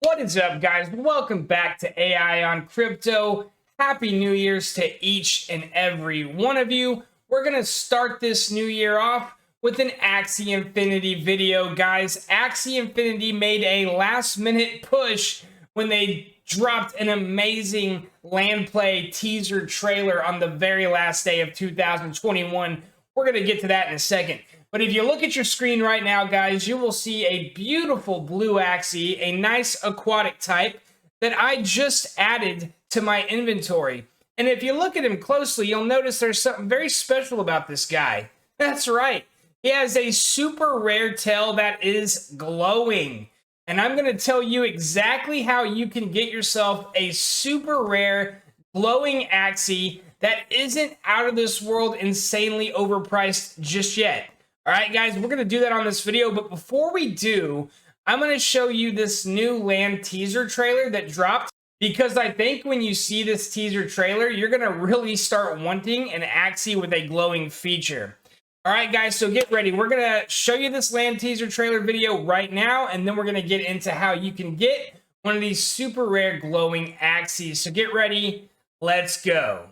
What is up, guys? Welcome back to AI on Crypto. Happy New Year's to each and every one of you. We're going to start this new year off with an Axie Infinity video, guys. Axie Infinity made a last-minute push when they dropped an amazing land play teaser trailer on the very last day of 2021. We're going to get to that in a second. But if you look at your screen right now, guys, you will see a beautiful blue Axie, a nice aquatic type that I just added to my inventory. And if you look at him closely, you'll notice there's something very special about this guy. That's right. He has a super rare tail that is glowing. And I'm going to tell you exactly how you can get yourself a super rare glowing Axie that isn't out of this world insanely overpriced just yet. All right, guys, we're going to do that on this video. But before we do, I'm going to show you this new land teaser trailer that dropped, because I think when you see this teaser trailer, you're going to really start wanting an Axie with a glowing feature. All right, guys, so get ready. We're going to show you this land teaser trailer video right now, and then we're going to get into how you can get one of these super rare glowing Axies. So get ready. Let's go.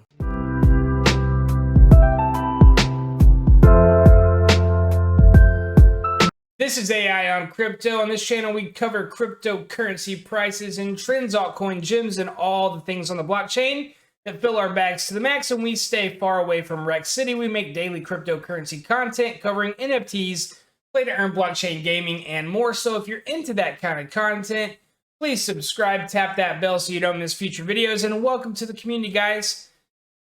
This is AI on Crypto. On this channel, we cover cryptocurrency prices and trends, altcoin gems, and all the things on the blockchain that fill our bags to the max, and we stay far away from Wreck City. We make daily cryptocurrency content covering NFTs, play-to-earn blockchain gaming, and more. So if you're into that kind of content, please subscribe, tap that bell so you don't miss future videos, and welcome to the community, guys.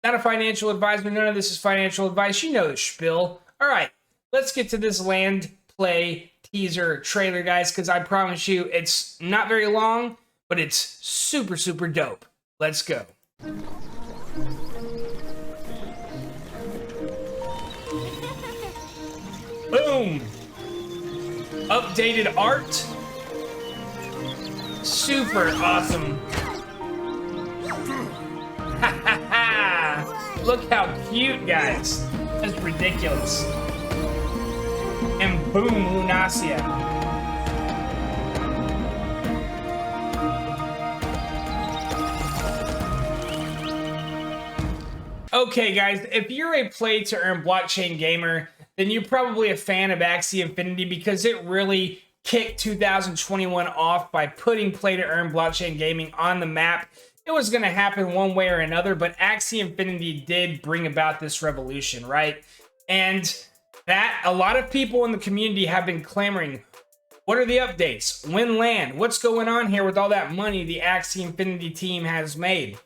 Not a financial advisor. None of this is financial advice. You know the spiel. All right, let's get to this land play teaser trailer, guys, because I promise you it's not very long, but it's super dope. Let's go. Boom. Updated art. Super awesome. Ha ha ha. Look how cute, guys. That's ridiculous. And boom, Lunasia. Okay, guys, if you're a play-to-earn blockchain gamer, then you're probably a fan of Axie Infinity because it really kicked 2021 off by putting play-to-earn blockchain gaming on the map. It was going to happen one way or another, but Axie Infinity did bring about this revolution, right? And that a lot of people in the community have been clamoring, what are the updates? When land? What's going on here with all that money the Axie Infinity team has made?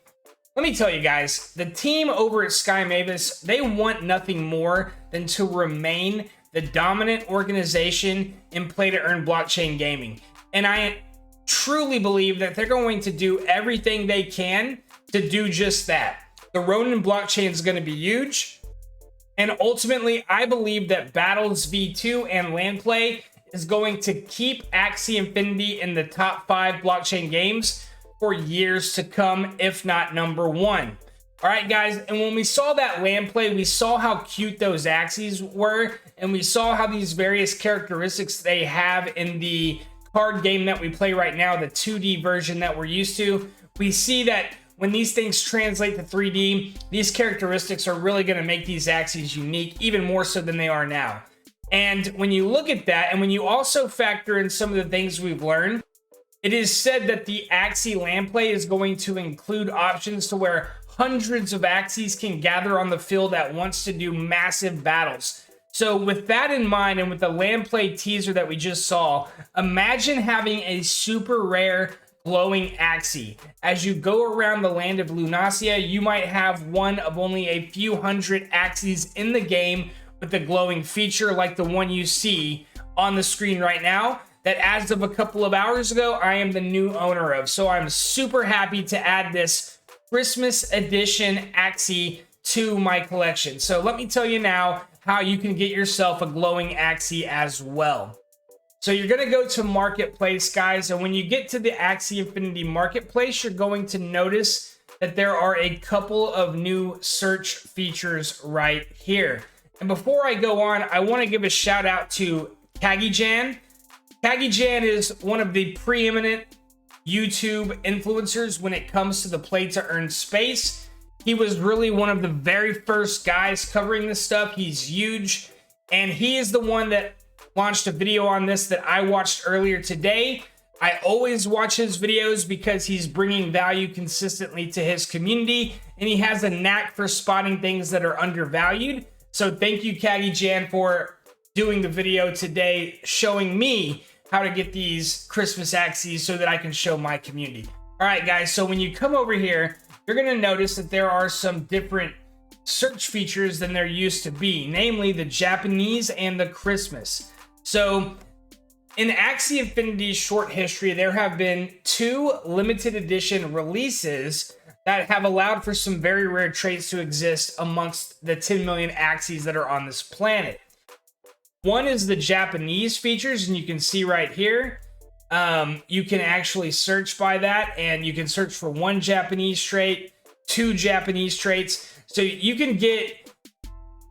Let me tell you guys, the team over at Sky Mavis, they want nothing more than to remain the dominant organization in play-to-earn blockchain gaming. And I truly believe that they're going to do everything they can to do just that. The Ronin blockchain is going to be huge. And ultimately, I believe that Battles V2 and land play is going to keep Axie Infinity in the top 5 blockchain games for years to come, if not number 1. All right, guys, and when we saw that land play, we saw how cute those Axies were, and we saw how these various characteristics they have in the card game that we play right now, the 2D version that we're used to. We see that when these things translate to 3D, these characteristics are really going to make these Axies unique, even more so than they are now. And when you look at that, and when you also factor in some of the things we've learned, it is said that the Axie land play is going to include options to where hundreds of Axies can gather on the field at once to do massive battles. So with that in mind, and with the land play teaser that we just saw, imagine having a super rare glowing Axie. As you go around the land of Lunasia, you might have one of only a few hundred Axies in the game with the glowing feature like the one you see on the screen right now, that as of a couple of hours ago, I am the new owner of. So I'm super happy to add this Christmas edition Axie to my collection. So let me tell you now how you can get yourself a glowing Axie as well. So you're going to go to Marketplace, guys, and when you get to the Axie Infinity Marketplace, you're going to notice that there are a couple of new search features right here. And before I go on, I want to give a shout out to Kagijan. Kagijan is one of the preeminent YouTube influencers when it comes to the play to earn space. He was really one of the very first guys covering this stuff. He's huge, and he is the one that launched a video on this that I watched earlier today. I always watch his videos because he's bringing value consistently to his community, and he has a knack for spotting things that are undervalued. So thank you, Kagi Jan, for doing the video today, showing me how to get these Christmas Axies so that I can show my community. All right, guys, so when you come over here, you're gonna notice that there are some different search features than there used to be, namely the Japanese and the Christmas. So in Axie Infinity's short history, there have been 2 limited edition releases that have allowed for some very rare traits to exist amongst the 10 million Axies that are on this planet. One is the Japanese features, and you can see right here, you can actually search by that, and you can search for 1 Japanese trait, 2 Japanese traits. So you can get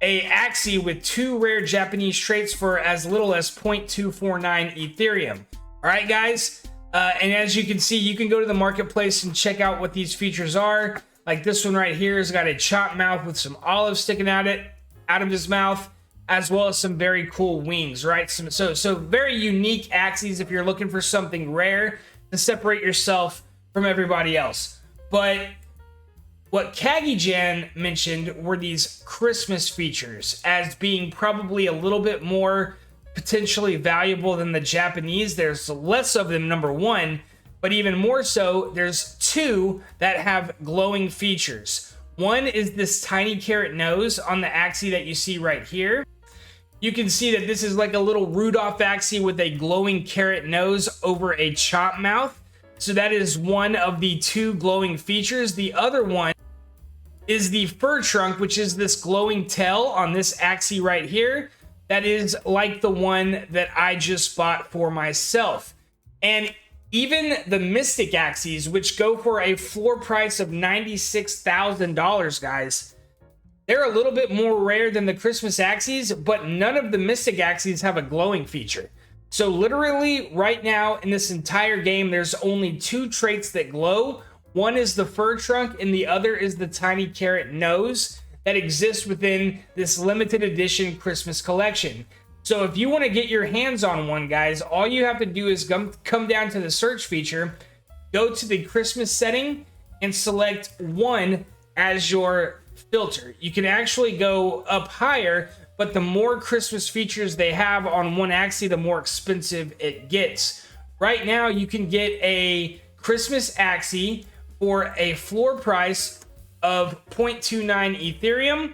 a Axie with 2 rare Japanese traits for as little as 0.249 Ethereum. All right, guys. And as you can see, you can go to the marketplace and check out what these features are. Like this one right here has got a chopped mouth with some olives sticking out of his mouth, as well as some very cool wings, right? So very unique Axies if you're looking for something rare to separate yourself from everybody else. But what Kagi Jan mentioned were these Christmas features as being probably a little bit more potentially valuable than the Japanese. There's less of them, number one, but even more so, there's 2 that have glowing features. One is this tiny carrot nose on the Axie that you see right here. You can see that this is like a little Rudolph Axie with a glowing carrot nose over a chop mouth. So that is one of the 2 glowing features. The other one is the fur trunk, which is this glowing tail on this Axie right here. That is like the one that I just bought for myself. And even the Mystic Axies, which go for a floor price of $96,000, guys, they're a little bit more rare than the Christmas Axies, but none of the Mystic Axies have a glowing feature. So literally right now in this entire game, there's only 2 traits that glow. One is the fur trunk and the other is the tiny carrot nose that exists within this limited edition Christmas collection. So if you want to get your hands on one, guys, all you have to do is come down to the search feature, go to the Christmas setting, and select 1 as your filter. You can actually go up higher, but the more Christmas features they have on one Axie, the more expensive it gets. Right now, you can get a Christmas Axie for a floor price of 0.29 Ethereum.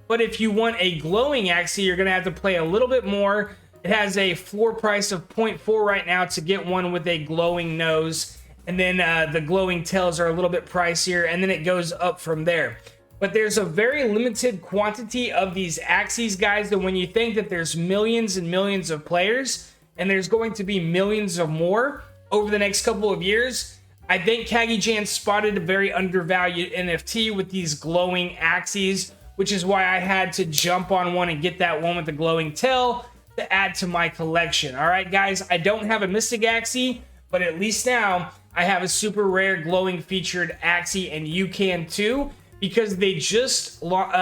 But if you want a glowing Axie, you're going to have to pay a little bit more. It has a floor price of 0.4 right now to get one with a glowing nose. And then the glowing tails are a little bit pricier, and then it goes up from there. But there's a very limited quantity of these Axies, guys, and when you think that there's millions and millions of players, and there's going to be millions of more over the next couple of years, I think Kagi Jan spotted a very undervalued NFT with these glowing Axies, which is why I had to jump on one and get that one with the glowing tail to add to my collection. All right, guys, I don't have a Mystic Axie, but at least now I have a super rare glowing featured Axie, and you can too, because they just rolled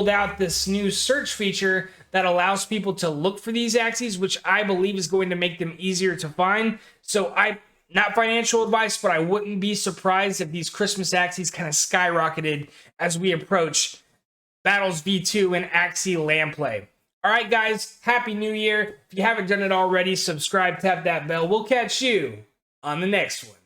out this new search feature that allows people to look for these Axies, which I believe is going to make them easier to find. So not financial advice, but I wouldn't be surprised if these Christmas Axies kind of skyrocketed as we approach Battles V2 and Axie land play. All right, guys, Happy New Year. If you haven't done it already, subscribe, tap that bell. We'll catch you on the next one.